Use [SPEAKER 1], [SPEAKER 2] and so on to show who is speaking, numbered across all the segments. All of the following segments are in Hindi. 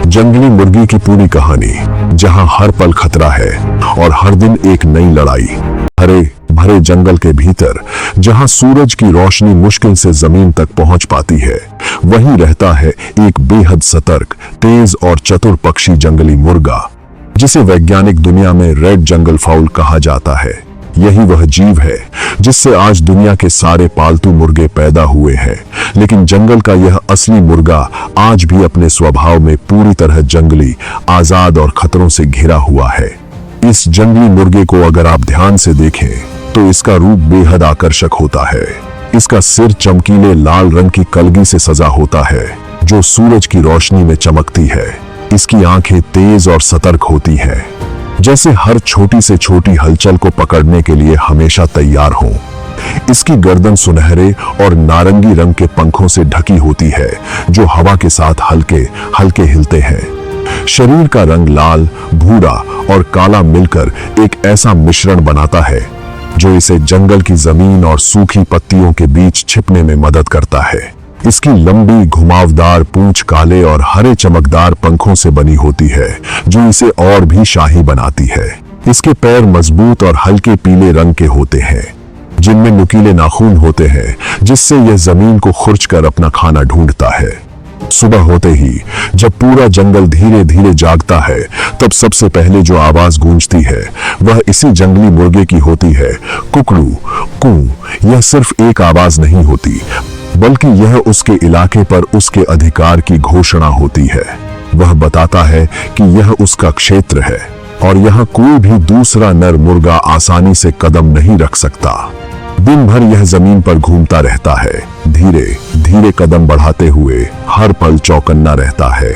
[SPEAKER 1] जंगली मुर्गी की पूरी कहानी, जहां हर पल खतरा है और हर दिन एक नई लड़ाई। हरे भरे जंगल के भीतर, जहां सूरज की रोशनी मुश्किल से जमीन तक पहुंच पाती है, वहीं रहता है एक बेहद सतर्क, तेज और चतुर पक्षी, जंगली मुर्गा, जिसे वैज्ञानिक दुनिया में रेड जंगल फाउल कहा जाता है। यही वह जीव है जिससे आज दुनिया के सारे पालतू मुर्गे पैदा हुए हैं, लेकिन जंगल का यह असली मुर्गा आज भी अपने स्वभाव में पूरी तरह जंगली, आजाद और खतरों से घिरा हुआ है। इस जंगली मुर्गे को अगर आप ध्यान से देखें तो इसका रूप बेहद आकर्षक होता है। इसका सिर चमकीले लाल रंग की कलगी से सजा होता है जो सूरज की रोशनी में चमकती है। इसकी आंखें तेज और सतर्क होती हैं, जैसे हर छोटी से छोटी हलचल को पकड़ने के लिए हमेशा तैयार हो। इसकी गर्दन सुनहरे और नारंगी रंग के पंखों से ढकी होती है जो हवा के साथ हल्के हल्के हिलते हैं। शरीर का रंग लाल, भूरा और काला मिलकर एक ऐसा मिश्रण बनाता है जो इसे जंगल की जमीन और सूखी पत्तियों के बीच छिपने में मदद करता है। इसकी लंबी घुमावदार पूंछ काले और हरे चमकदार पंखों से बनी होती है जो इसे और भी शाही बनाती है। इसके पैर मजबूत और हल्के पीले रंग के होते हैं जिनमें नुकीले नाखून होते हैं, जिससे यह जमीन को खुरचकर अपना खाना ढूंढता है। सुबह होते ही जब पूरा जंगल धीरे धीरे जागता है, तब सबसे पहले जो आवाज गूंजती है वह इसी जंगली मुर्गे की होती है, कुकड़ू कू। यह सिर्फ एक आवाज नहीं होती, बल्कि यह उसके इलाके पर उसके अधिकार की घोषणा होती है। वह बताता है कि यह उसका क्षेत्र है और यहाँ कोई भी दूसरा नर मुर्गा आसानी से कदम नहीं रख सकता। दिन भर यह जमीन पर घूमता रहता है, धीरे धीरे कदम बढ़ाते हुए, हर पल चौकन्ना रहता है।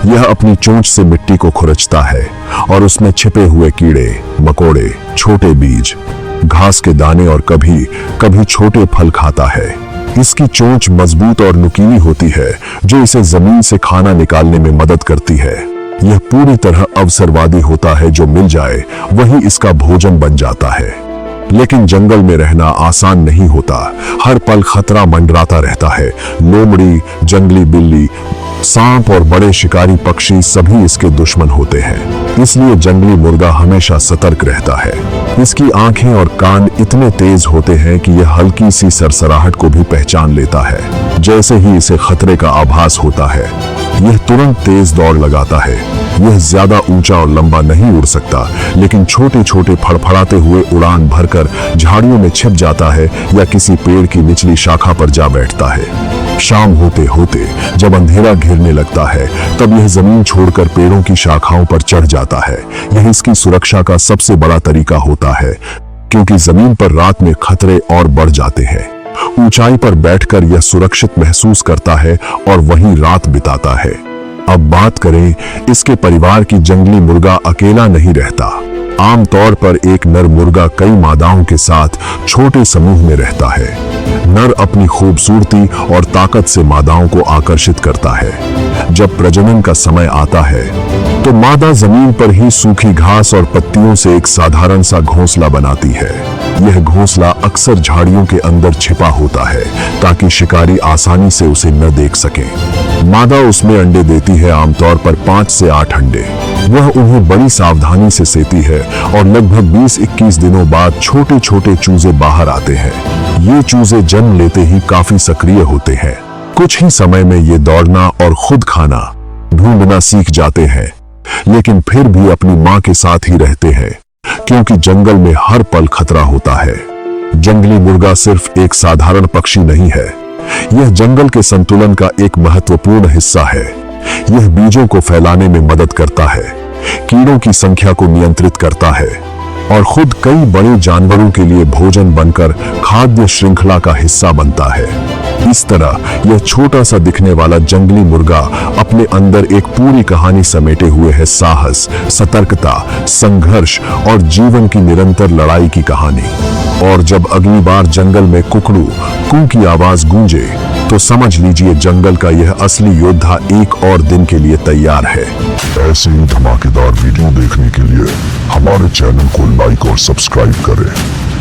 [SPEAKER 1] यह अपनी चोंच से मिट्टी को खुरचता है और उसमें छिपे हुए कीड़े मकोड़े, छोटे बीज, घास के दाने और कभी कभी छोटे फल खाता है। इसकी चोंच मजबूत और नुकीली होती है जो इसे जमीन से खाना निकालने में मदद करती है। यह पूरी तरह अवसरवादी होता है, जो मिल जाए वही इसका भोजन बन जाता है। लेकिन जंगल में रहना आसान नहीं होता। हर पल खतरा मंडराता रहता है। लोमड़ी, जंगली बिल्ली, सांप और बड़े शिकारी पक्षी सभी इसके दुश्मन होते हैं। इसलिए जंगली मुर्गा हमेशा सतर्क रहता है। इसकी आंखें और कान इतने तेज होते हैं कि यह हल्की सी सरसराहट को भी पहचान लेता है। जैसे ही इसे खतरे का आभास होता है, यह तुरंत तेज दौड़ लगाता है। यह ज्यादा ऊंचा और लंबा नहीं उड़ सकता, लेकिन छोटे छोटे फड़फड़ाते हुए उड़ान भरकर झाड़ियों में छिप जाता है या किसी पेड़ की निचली शाखा पर जा बैठता है। शाम होते होते जब अंधेरा घिरने लगता है, तब यह जमीन छोड़कर पेड़ों की शाखाओं पर चढ़ जाता है। यह इसकी सुरक्षा का सबसे बड़ा तरीका होता है, क्योंकि जमीन पर रात में खतरे और बढ़ जाते हैं। ऊंचाई पर बैठकर यह सुरक्षित महसूस करता है और वहीं रात बिताता है। अब बात करें इसके परिवार की। जंगली मुर्गा अकेला नहीं रहता। आमतौर पर एक नर मुर्गा कई मादाओं के साथ छोटे समूह में रहता है। नर अपनी खूबसूरती और ताकत से मादाओं को आकर्षित करता है। जब प्रजनन का समय आता है तो मादा जमीन पर ही सूखी घास और पत्तियों से एक साधारण सा घोंसला बनाती है। यह घोंसला अक्सर झाड़ियों के अंदर छिपा होता है ताकि शिकारी आसानी से उसे न देख सके। मादा उसमें अंडे देती है, आमतौर पर 5 से 8 अंडे। वह उन्हें बड़ी सावधानी से सेती है और लगभग 20-21 दिनों बाद छोटे छोटे चूजे बाहर आते हैं। ये चूजे जन्म लेते ही काफी सक्रिय होते हैं। कुछ ही समय में ये दौड़ना और खुद खाना ढूंढना सीख जाते हैं, लेकिन फिर भी अपनी मां के साथ ही रहते हैं, क्योंकि जंगल में हर पल खतरा होता है। जंगली मुर्गा सिर्फ एक साधारण पक्षी नहीं है, यह जंगल के संतुलन का एक महत्वपूर्ण हिस्सा है। यह बीजों को फैलाने में मदद करता है, कीड़ों की संख्या को नियंत्रित करता है और खुद कई बड़े जानवरों के लिए भोजन बनकर खाद्य श्रृंखला का हिस्सा बनता है। इस तरह यह छोटा सा दिखने वाला जंगली मुर्गा अपने अंदर एक पूरी कहानी समेटे हुए है। साहस, सतर्कता, संघर्ष और जीवन की निरंतर लड़ाई की कहानी। और जब अगली बार जंगल में कुकड़ू कू की आवाज गूंजे, तो समझ लीजिए जंगल का यह असली योद्धा एक और दिन के लिए तैयार है।
[SPEAKER 2] ऐसे ही धमाकेदार वीडियो देखने के लिए हमारे चैनल को लाइक और सब्सक्राइब करें।